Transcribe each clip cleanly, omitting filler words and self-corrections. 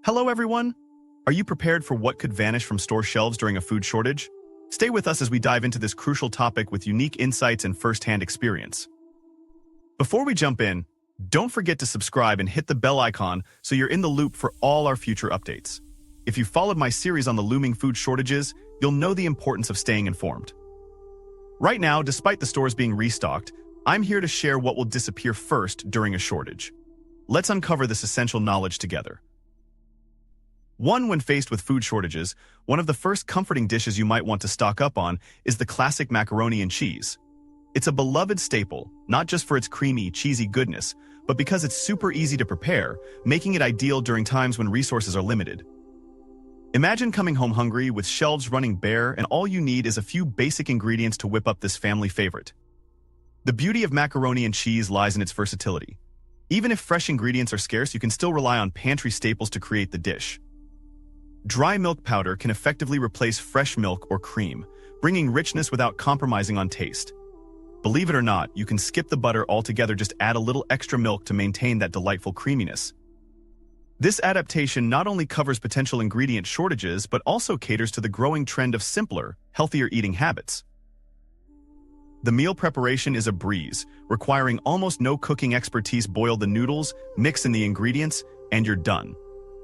Hello, everyone! Are you prepared for what could vanish from store shelves during a food shortage? Stay with us as we dive into this crucial topic with unique insights and first-hand experience. Before we jump in, don't forget to subscribe and hit the bell icon so you're in the loop for all our future updates. If you followed my series on the looming food shortages, you'll know the importance of staying informed. Right now, despite the stores being restocked, I'm here to share what will disappear first during a shortage. Let's uncover this essential knowledge together. When faced with food shortages, one of the first comforting dishes you might want to stock up on is the classic macaroni and cheese. It's a beloved staple, not just for its creamy, cheesy goodness, but because it's super easy to prepare, making it ideal during times when resources are limited. Imagine coming home hungry with shelves running bare and all you need is a few basic ingredients to whip up this family favorite. The beauty of macaroni and cheese lies in its versatility. Even if fresh ingredients are scarce, you can still rely on pantry staples to create the dish. Dry milk powder can effectively replace fresh milk or cream, bringing richness without compromising on taste. Believe it or not, you can skip the butter altogether, just add a little extra milk to maintain that delightful creaminess. This adaptation not only covers potential ingredient shortages, but also caters to the growing trend of simpler, healthier eating habits. The meal preparation is a breeze, requiring almost no cooking expertise. Boil the noodles, mix in the ingredients, and you're done.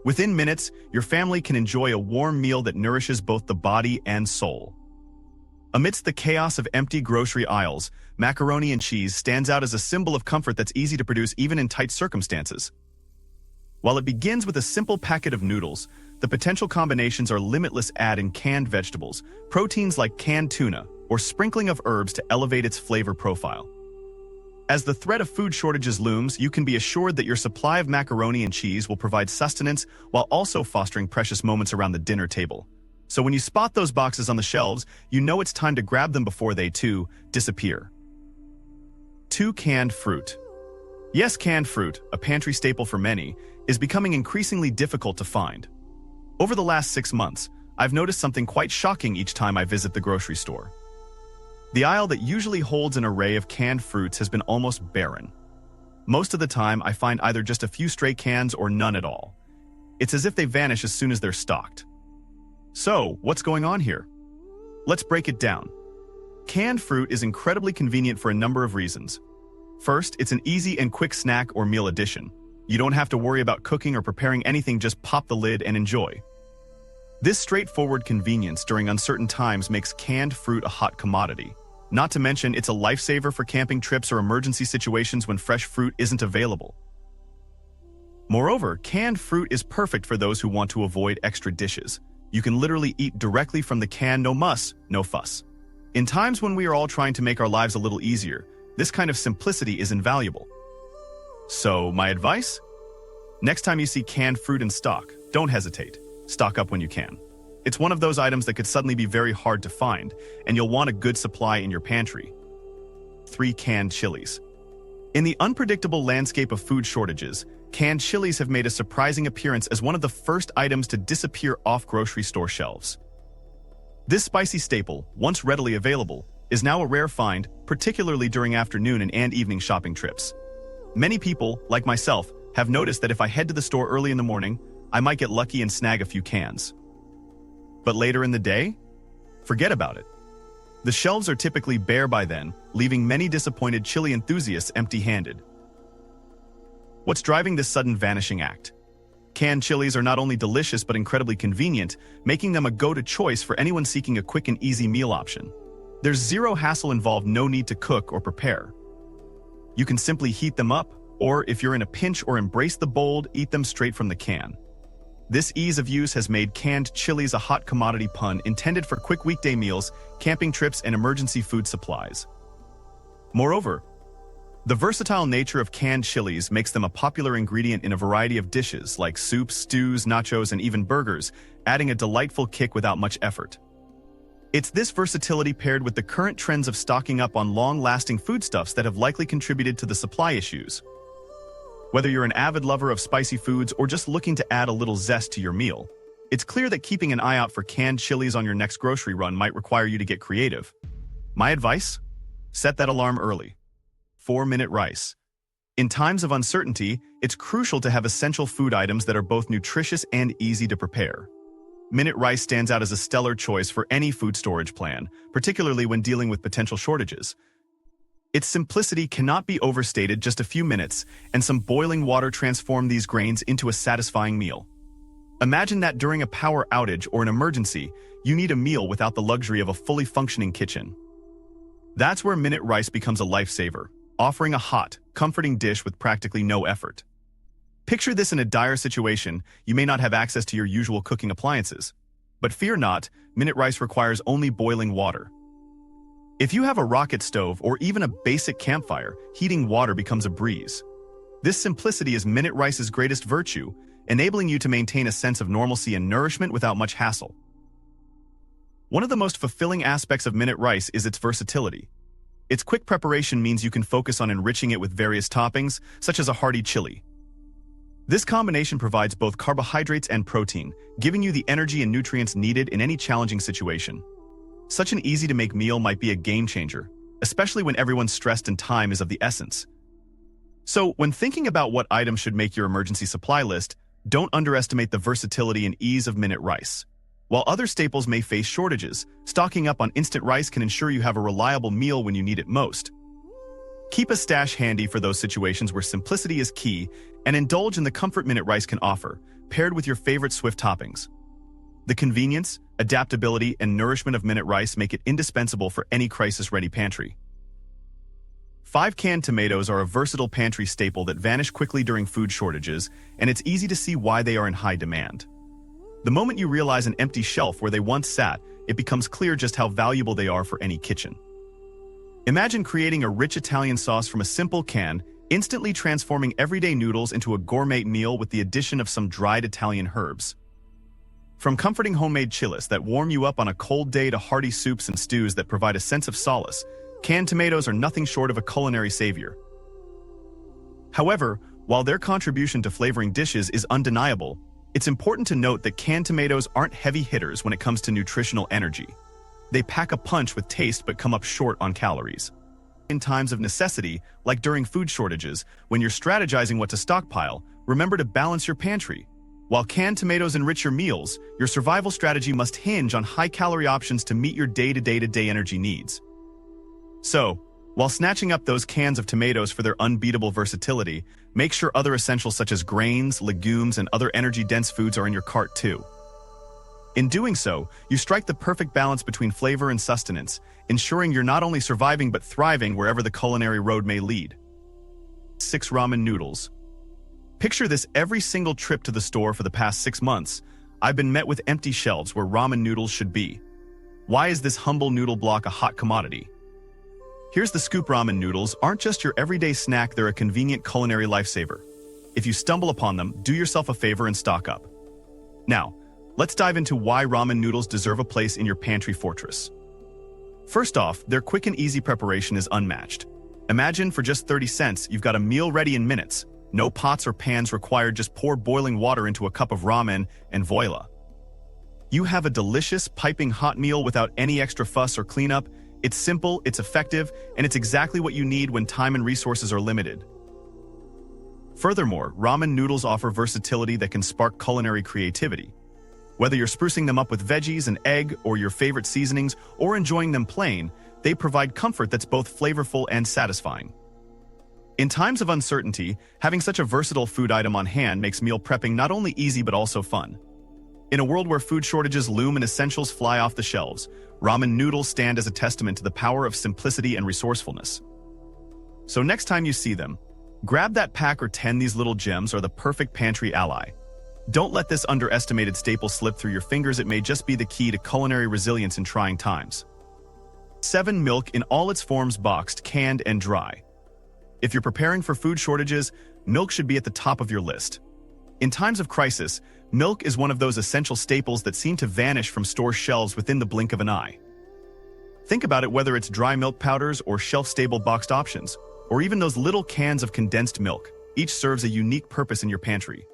Within minutes, your family can enjoy a warm meal that nourishes both the body and soul. Amidst the chaos of empty grocery aisles, macaroni and cheese stands out as a symbol of comfort that's easy to produce even in tight circumstances. While it begins with a simple packet of noodles, the potential combinations are limitless. Add in canned vegetables, proteins like canned tuna, or sprinkling of herbs to elevate its flavor profile. As the threat of food shortages looms, you can be assured that your supply of macaroni and cheese will provide sustenance while also fostering precious moments around the dinner table. So when you spot those boxes on the shelves, you know it's time to grab them before they, too, disappear. 2. Canned fruit. Yes, canned fruit, a pantry staple for many, is becoming increasingly difficult to find. Over the last 6 months, I've noticed something quite shocking each time I visit the grocery store. The aisle that usually holds an array of canned fruits has been almost barren. Most of the time, I find either just a few stray cans or none at all. It's as if they vanish as soon as they're stocked. So, what's going on here? Let's break it down. Canned fruit is incredibly convenient for a number of reasons. First, it's an easy and quick snack or meal addition. You don't have to worry about cooking or preparing anything, just pop the lid and enjoy. This straightforward convenience during uncertain times makes canned fruit a hot commodity. Not to mention, it's a lifesaver for camping trips or emergency situations when fresh fruit isn't available. Moreover, canned fruit is perfect for those who want to avoid extra dishes. You can literally eat directly from the can, no muss, no fuss. In times when we are all trying to make our lives a little easier, this kind of simplicity is invaluable. So, my advice? Next time you see canned fruit in stock, don't hesitate. Stock up when you can. It's one of those items that could suddenly be very hard to find, and you'll want a good supply in your pantry. 3. Canned chilies. In the unpredictable landscape of food shortages, canned chilies have made a surprising appearance as one of the first items to disappear off grocery store shelves. This spicy staple, once readily available, is now a rare find, particularly during afternoon and evening shopping trips. Many people, like myself, have noticed that if I head to the store early in the morning, I might get lucky and snag a few cans. But later in the day? Forget about it. The shelves are typically bare by then, leaving many disappointed chili enthusiasts empty-handed. What's driving this sudden vanishing act? Canned chilies are not only delicious but incredibly convenient, making them a go-to choice for anyone seeking a quick and easy meal option. There's zero hassle involved, no need to cook or prepare. You can simply heat them up, or if you're in a pinch or embrace the bold, eat them straight from the can. This ease of use has made canned chilies a hot commodity, pun intended, for quick weekday meals, camping trips, and emergency food supplies. Moreover, the versatile nature of canned chilies makes them a popular ingredient in a variety of dishes like soups, stews, nachos, and even burgers, adding a delightful kick without much effort. It's this versatility paired with the current trends of stocking up on long-lasting foodstuffs that have likely contributed to the supply issues. Whether you're an avid lover of spicy foods or just looking to add a little zest to your meal, it's clear that keeping an eye out for canned chilies on your next grocery run might require you to get creative. My advice? Set that alarm early. 4-minute rice. In times of uncertainty, it's crucial to have essential food items that are both nutritious and easy to prepare. Minute rice stands out as a stellar choice for any food storage plan, particularly when dealing with potential shortages. Its simplicity cannot be overstated. Just a few minutes, and some boiling water transform these grains into a satisfying meal. Imagine that during a power outage or an emergency, you need a meal without the luxury of a fully functioning kitchen. That's where minute rice becomes a lifesaver, offering a hot, comforting dish with practically no effort. Picture this in a dire situation. You may not have access to your usual cooking appliances. But fear not, minute rice requires only boiling water. If you have a rocket stove or even a basic campfire, heating water becomes a breeze. This simplicity is minute rice's greatest virtue, enabling you to maintain a sense of normalcy and nourishment without much hassle. One of the most fulfilling aspects of minute rice is its versatility. Its quick preparation means you can focus on enriching it with various toppings, such as a hearty chili. This combination provides both carbohydrates and protein, giving you the energy and nutrients needed in any challenging situation. Such an easy-to-make meal might be a game-changer, especially when everyone's stressed and time is of the essence. So, when thinking about what items should make your emergency supply list, don't underestimate the versatility and ease of minute rice. While other staples may face shortages, stocking up on instant rice can ensure you have a reliable meal when you need it most. Keep a stash handy for those situations where simplicity is key, and indulge in the comfort minute rice can offer, paired with your favorite Swift toppings. The convenience, adaptability, and nourishment of minute rice make it indispensable for any crisis-ready pantry. 5 canned tomatoes are a versatile pantry staple that vanish quickly during food shortages, and it's easy to see why they are in high demand. The moment you realize an empty shelf where they once sat, it becomes clear just how valuable they are for any kitchen. Imagine creating a rich Italian sauce from a simple can, instantly transforming everyday noodles into a gourmet meal with the addition of some dried Italian herbs. From comforting homemade chiles that warm you up on a cold day to hearty soups and stews that provide a sense of solace, canned tomatoes are nothing short of a culinary savior. However, while their contribution to flavoring dishes is undeniable, it's important to note that canned tomatoes aren't heavy hitters when it comes to nutritional energy. They pack a punch with taste but come up short on calories. In times of necessity, like during food shortages, when you're strategizing what to stockpile, remember to balance your pantry. While canned tomatoes enrich your meals, your survival strategy must hinge on high-calorie options to meet your day-to-day energy needs. So, while snatching up those cans of tomatoes for their unbeatable versatility, make sure other essentials such as grains, legumes, and other energy-dense foods are in your cart too. In doing so, you strike the perfect balance between flavor and sustenance, ensuring you're not only surviving but thriving wherever the culinary road may lead. 6 ramen noodles. Picture this: every single trip to the store for the past 6 months, I've been met with empty shelves where ramen noodles should be. Why is this humble noodle block a hot commodity? Here's the scoop: ramen noodles aren't just your everyday snack, they're a convenient culinary lifesaver. If you stumble upon them, do yourself a favor and stock up. Now, let's dive into why ramen noodles deserve a place in your pantry fortress. First off, their quick and easy preparation is unmatched. Imagine for just 30 cents, you've got a meal ready in minutes. No pots or pans required, just pour boiling water into a cup of ramen and voila. You have a delicious, piping hot meal without any extra fuss or cleanup. It's simple, it's effective, and it's exactly what you need when time and resources are limited. Furthermore, ramen noodles offer versatility that can spark culinary creativity. Whether you're sprucing them up with veggies, an egg, or your favorite seasonings, or enjoying them plain, they provide comfort that's both flavorful and satisfying. In times of uncertainty, having such a versatile food item on hand makes meal prepping not only easy but also fun. In a world where food shortages loom and essentials fly off the shelves, ramen noodles stand as a testament to the power of simplicity and resourcefulness. So next time you see them, grab that pack or 10. These little gems are the perfect pantry ally. Don't let this underestimated staple slip through your fingers. It may just be the key to culinary resilience in trying times. 7 milk in all its forms: boxed, canned, and dry. If you're preparing for food shortages, milk should be at the top of your list. In times of crisis, milk is one of those essential staples that seem to vanish from store shelves within the blink of an eye. Think about it: whether it's dry milk powders or shelf-stable boxed options, or even those little cans of condensed milk, each serves a unique purpose in your pantry.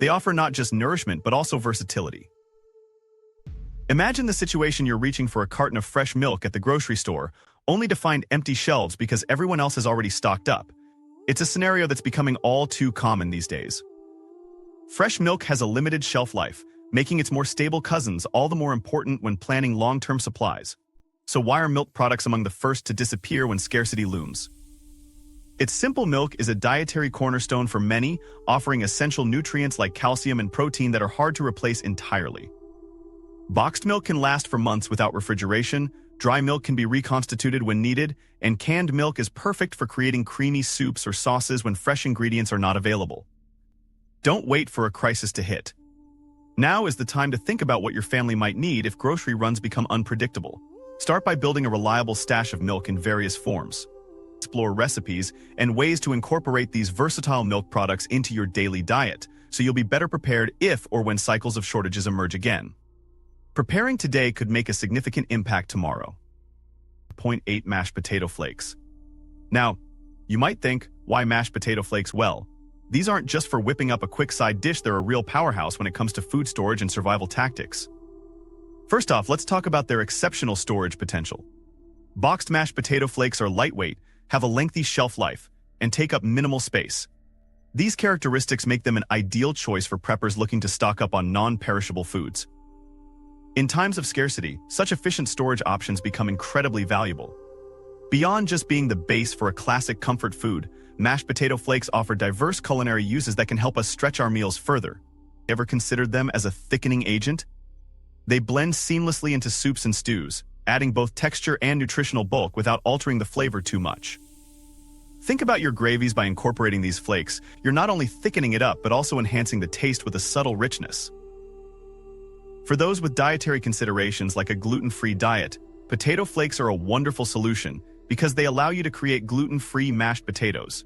They offer not just nourishment but also versatility. Imagine the situation: you're reaching for a carton of fresh milk at the grocery store, only to find empty shelves because everyone else has already stocked up. It's a scenario that's becoming all too common these days. Fresh milk has a limited shelf life, making its more stable cousins all the more important when planning long-term supplies. So why are milk products among the first to disappear when scarcity looms? Its simple milk is a dietary cornerstone for many, offering essential nutrients like calcium and protein that are hard to replace entirely. Boxed milk can last for months without refrigeration, dry milk can be reconstituted when needed, and canned milk is perfect for creating creamy soups or sauces when fresh ingredients are not available. Don't wait for a crisis to hit. Now is the time to think about what your family might need if grocery runs become unpredictable. Start by building a reliable stash of milk in various forms. Explore recipes and ways to incorporate these versatile milk products into your daily diet, so you'll be better prepared if or when cycles of shortages emerge again. Preparing today could make a significant impact tomorrow. Point 8. Mashed potato flakes. Now, you might think, why mashed potato flakes? Well, these aren't just for whipping up a quick side dish, they're a real powerhouse when it comes to food storage and survival tactics. First off, let's talk about their exceptional storage potential. Boxed mashed potato flakes are lightweight, have a lengthy shelf life, and take up minimal space. These characteristics make them an ideal choice for preppers looking to stock up on non-perishable foods. In times of scarcity, such efficient storage options become incredibly valuable. Beyond just being the base for a classic comfort food, mashed potato flakes offer diverse culinary uses that can help us stretch our meals further. Ever considered them as a thickening agent? They blend seamlessly into soups and stews, adding both texture and nutritional bulk without altering the flavor too much. Think about your gravies. By incorporating these flakes, you're not only thickening it up but also enhancing the taste with a subtle richness. For those with dietary considerations like a gluten-free diet, potato flakes are a wonderful solution because they allow you to create gluten-free mashed potatoes.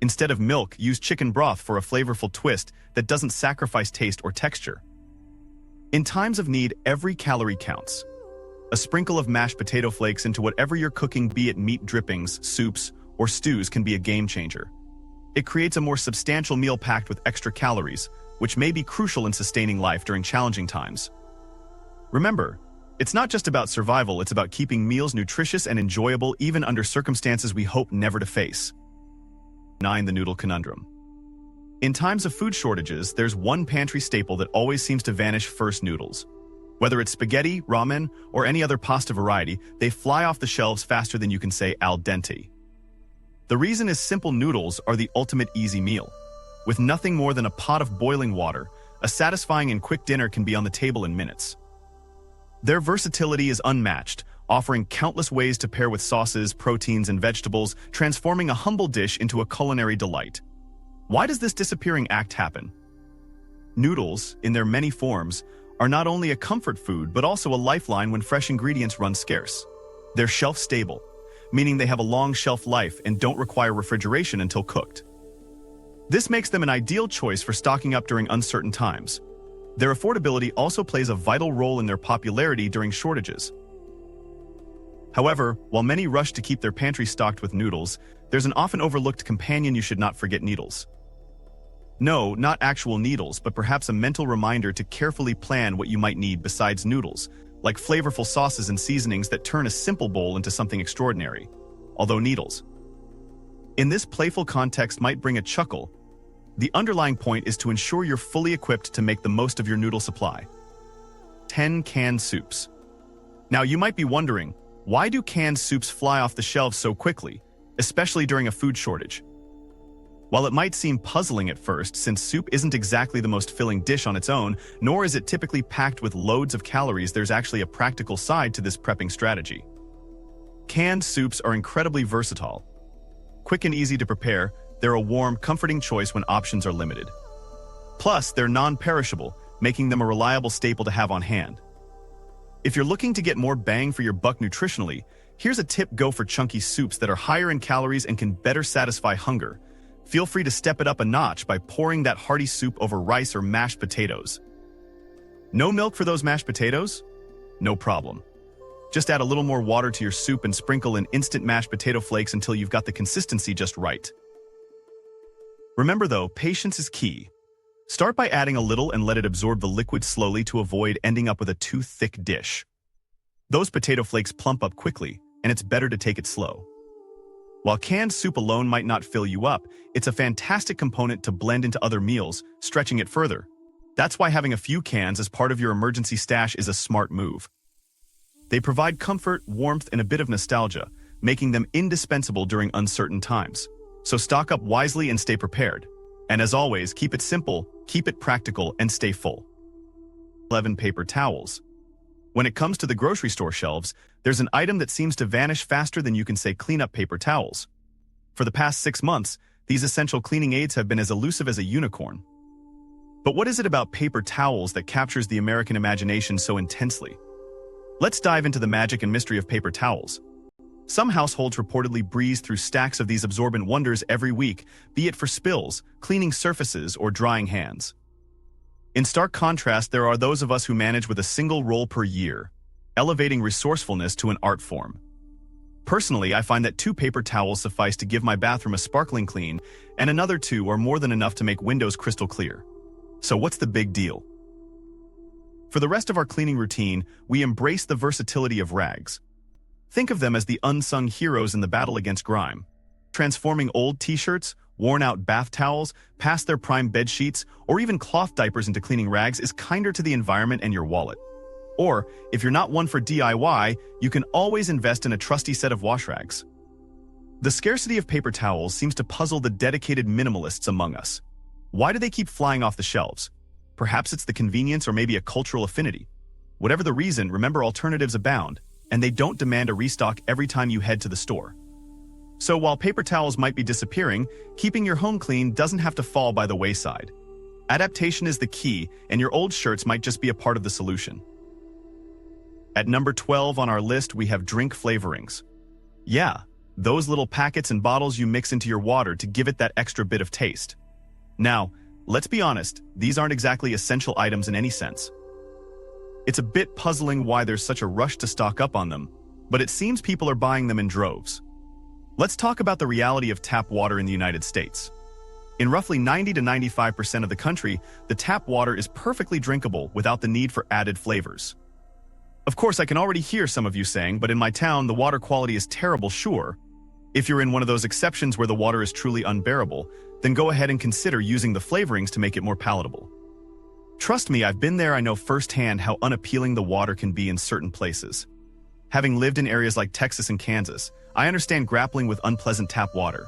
Instead of milk, use chicken broth for a flavorful twist that doesn't sacrifice taste or texture. In times of need, every calorie counts. A sprinkle of mashed potato flakes into whatever you're cooking, be it meat drippings, soups, or stews, can be a game changer. It creates a more substantial meal packed with extra calories, which may be crucial in sustaining life during challenging times. Remember, it's not just about survival, it's about keeping meals nutritious and enjoyable even under circumstances we hope never to face. 9. The noodle conundrum. In times of food shortages, there's one pantry staple that always seems to vanish first: noodles. Whether it's spaghetti, ramen, or any other pasta variety, they fly off the shelves faster than you can say al dente. The reason is simple: noodles are the ultimate easy meal. With nothing more than a pot of boiling water, a satisfying and quick dinner can be on the table in minutes. Their versatility is unmatched, offering countless ways to pair with sauces, proteins, and vegetables, transforming a humble dish into a culinary delight. Why does this disappearing act happen? Noodles, in their many forms, are not only a comfort food but also a lifeline when fresh ingredients run scarce. They're shelf-stable, meaning they have a long shelf life and don't require refrigeration until cooked. This makes them an ideal choice for stocking up during uncertain times. Their affordability also plays a vital role in their popularity during shortages. However, while many rush to keep their pantry stocked with noodles, there's an often overlooked companion you should not forget: needles. No, not actual needles, but perhaps a mental reminder to carefully plan what you might need besides noodles, like flavorful sauces and seasonings that turn a simple bowl into something extraordinary. Although needles, in this playful context, might bring a chuckle, the underlying point is to ensure you're fully equipped to make the most of your noodle supply. 10. Canned soups. Now you might be wondering, why do canned soups fly off the shelves so quickly, especially during a food shortage? While it might seem puzzling at first, since soup isn't exactly the most filling dish on its own, nor is it typically packed with loads of calories, there's actually a practical side to this prepping strategy. Canned soups are incredibly versatile. Quick and easy to prepare, they're a warm, comforting choice when options are limited. Plus, they're non-perishable, making them a reliable staple to have on hand. If you're looking to get more bang for your buck nutritionally, here's a tip: go for chunky soups that are higher in calories and can better satisfy hunger. Feel free to step it up a notch by pouring that hearty soup over rice or mashed potatoes. No milk for those mashed potatoes? No problem. Just add a little more water to your soup and sprinkle in instant mashed potato flakes until you've got the consistency just right. Remember though, patience is key. Start by adding a little and let it absorb the liquid slowly to avoid ending up with a too thick dish. Those potato flakes plump up quickly, and it's better to take it slow. While canned soup alone might not fill you up, it's a fantastic component to blend into other meals, stretching it further. That's why having a few cans as part of your emergency stash is a smart move. They provide comfort, warmth, and a bit of nostalgia, making them indispensable during uncertain times. So stock up wisely and stay prepared. And as always, keep it simple, keep it practical, and stay full. 11. Paper towels. When it comes to the grocery store shelves, there's an item that seems to vanish faster than you can say clean up paper towels. For the past 6 months, these essential cleaning aids have been as elusive as a unicorn. But what is it about paper towels that captures the American imagination so intensely? Let's dive into the magic and mystery of paper towels. Some households reportedly breeze through stacks of these absorbent wonders every week, be it for spills, cleaning surfaces, or drying hands. In stark contrast, there are those of us who manage with a single roll per year, elevating resourcefulness to an art form. Personally, I find that 2 paper towels suffice to give my bathroom a sparkling clean, and another 2 are more than enough to make windows crystal clear. So what's the big deal? For the rest of our cleaning routine, we embrace the versatility of rags. Think of them as the unsung heroes in the battle against grime. Transforming old t-shirts, worn-out bath towels, past their prime bed sheets, or even cloth diapers into cleaning rags is kinder to the environment and your wallet. Or, if you're not one for DIY, you can always invest in a trusty set of wash rags. The scarcity of paper towels seems to puzzle the dedicated minimalists among us. Why do they keep flying off the shelves? Perhaps it's the convenience or maybe a cultural affinity. Whatever the reason, remember alternatives abound, and they don't demand a restock every time you head to the store. So while paper towels might be disappearing, keeping your home clean doesn't have to fall by the wayside. Adaptation is the key, and your old shirts might just be a part of the solution. At number 12 on our list, we have drink flavorings. Yeah, those little packets and bottles you mix into your water to give it that extra bit of taste. Now, let's be honest, these aren't exactly essential items in any sense. It's a bit puzzling why there's such a rush to stock up on them, but it seems people are buying them in droves. Let's talk about the reality of tap water in the United States. In roughly 90 to 95% of the country, the tap water is perfectly drinkable without the need for added flavors. Of course, I can already hear some of you saying, but in my town, the water quality is terrible, sure. If you're in one of those exceptions where the water is truly unbearable, then go ahead and consider using the flavorings to make it more palatable. Trust me, I've been there. I know firsthand how unappealing the water can be in certain places. Having lived in areas like Texas and Kansas, I understand grappling with unpleasant tap water.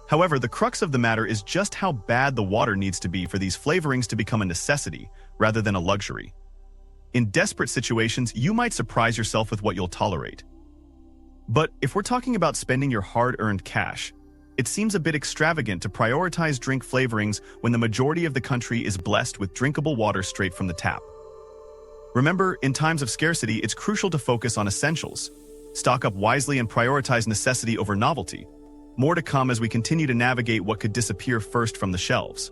However, the crux of the matter is just how bad the water needs to be for these flavorings to become a necessity rather than a luxury. In desperate situations, you might surprise yourself with what you'll tolerate. But if we're talking about spending your hard-earned cash, it seems a bit extravagant to prioritize drink flavorings when the majority of the country is blessed with drinkable water straight from the tap. Remember, in times of scarcity, it's crucial to focus on essentials. Stock up wisely and prioritize necessity over novelty. More to come as we continue to navigate what could disappear first from the shelves.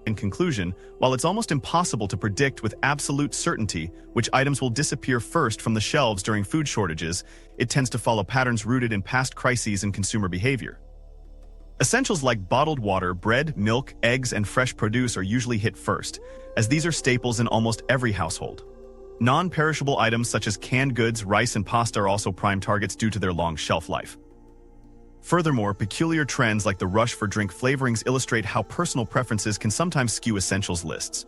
In conclusion, while it's almost impossible to predict with absolute certainty which items will disappear first from the shelves during food shortages, it tends to follow patterns rooted in past crises and consumer behavior. Essentials like bottled water, bread, milk, eggs, and fresh produce are usually hit first, as these are staples in almost every household. Non-perishable items such as canned goods, rice, and pasta are also prime targets due to their long shelf life. Furthermore, peculiar trends like the rush for drink flavorings illustrate how personal preferences can sometimes skew essentials lists.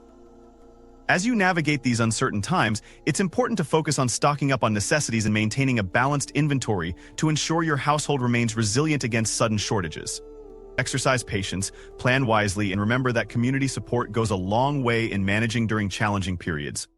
As you navigate these uncertain times, it's important to focus on stocking up on necessities and maintaining a balanced inventory to ensure your household remains resilient against sudden shortages. Exercise patience, plan wisely, and remember that community support goes a long way in managing during challenging periods.